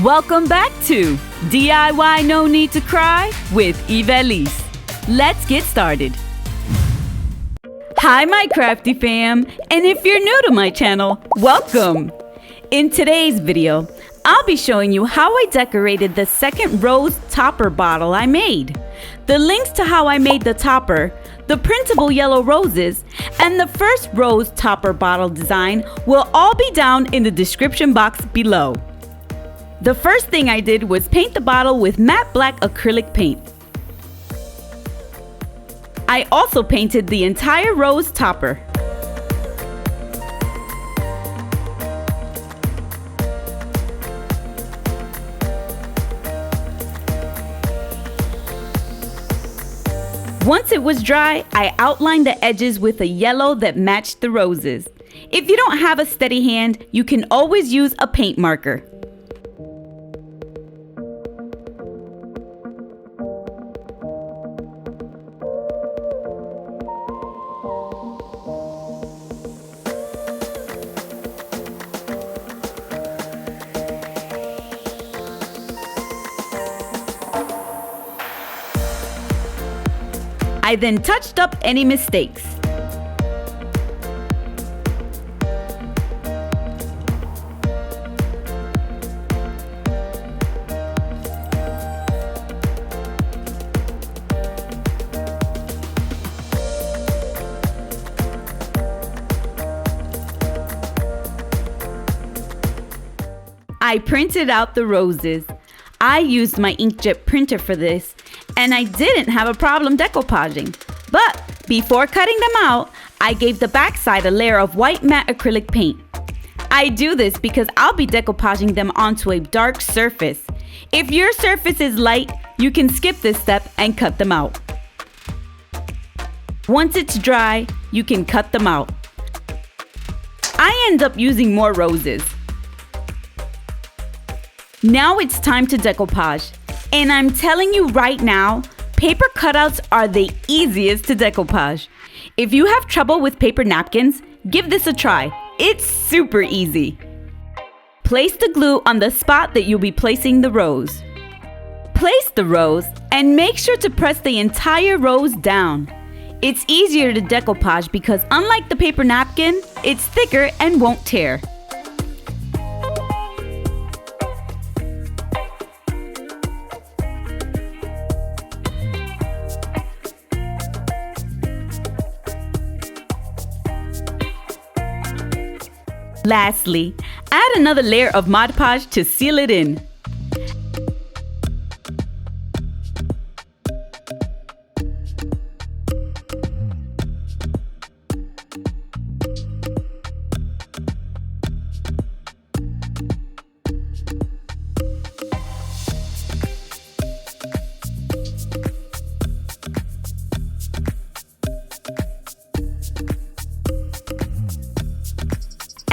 Welcome back to DIY No Need to Cry with Ivelisse. Let's get started. Hi my crafty fam, and if you're new to my channel, welcome. In today's video, I'll be showing you how I decorated the second rose topper bottle I made. The links to how I made the topper, the printable yellow roses, and the first rose topper bottle design will all be down in the description box below. The first thing I did was paint the bottle with matte black acrylic paint. I also painted the entire rose topper. Once it was dry, I outlined the edges with a yellow that matched the roses. If you don't have a steady hand, you can always use a paint marker. I then touched up any mistakes. I printed out the roses. I used my inkjet printer for this, and I didn't have a problem decoupaging. But before cutting them out, I gave the backside a layer of white matte acrylic paint. I do this because I'll be decoupaging them onto a dark surface. If your surface is light, you can skip this step and cut them out. Once it's dry, you can cut them out. I end up using more roses. Now it's time to decoupage. And I'm telling you right now, paper cutouts are the easiest to decoupage. If you have trouble with paper napkins, give this a try. It's super easy. Place the glue on the spot that you'll be placing the rose. Place the rose and make sure to press the entire rose down. It's easier to decoupage because unlike the paper napkin, it's thicker and won't tear. Lastly, add another layer of Mod Podge to seal it in.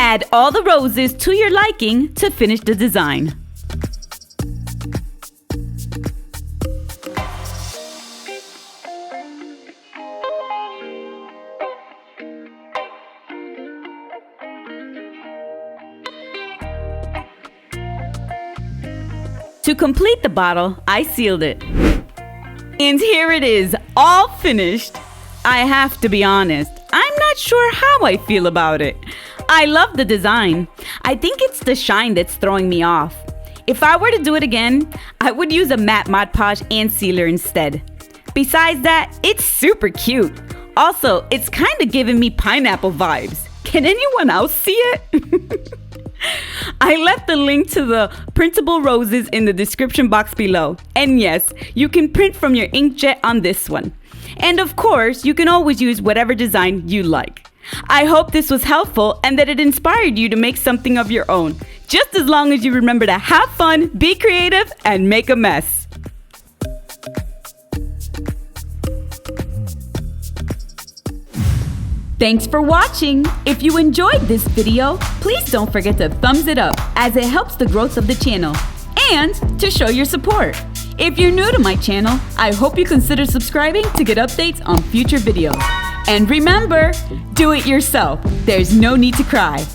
Add all the roses to your liking to finish the design. To complete the bottle, I sealed it. And here it is, all finished. I have to be honest, I'm not sure how I feel about it. I love the design. I think it's the shine that's throwing me off. If I were to do it again, I would use a matte Mod Podge and sealer instead. Besides that, it's super cute. Also, it's kind of giving me pineapple vibes. Can anyone else see it? I left the link to the printable roses in the description box below. And yes, you can print from your inkjet on this one. And of course, you can always use whatever design you like. I hope this was helpful and that it inspired you to make something of your own. Just as long as you remember to have fun, be creative, and make a mess. Thanks for watching. If you enjoyed this video, please don't forget to thumbs it up as it helps the growth of the channel and to show your support. If you're new to my channel, I hope you consider subscribing to get updates on future videos. And remember, do it yourself. There's no need to cry.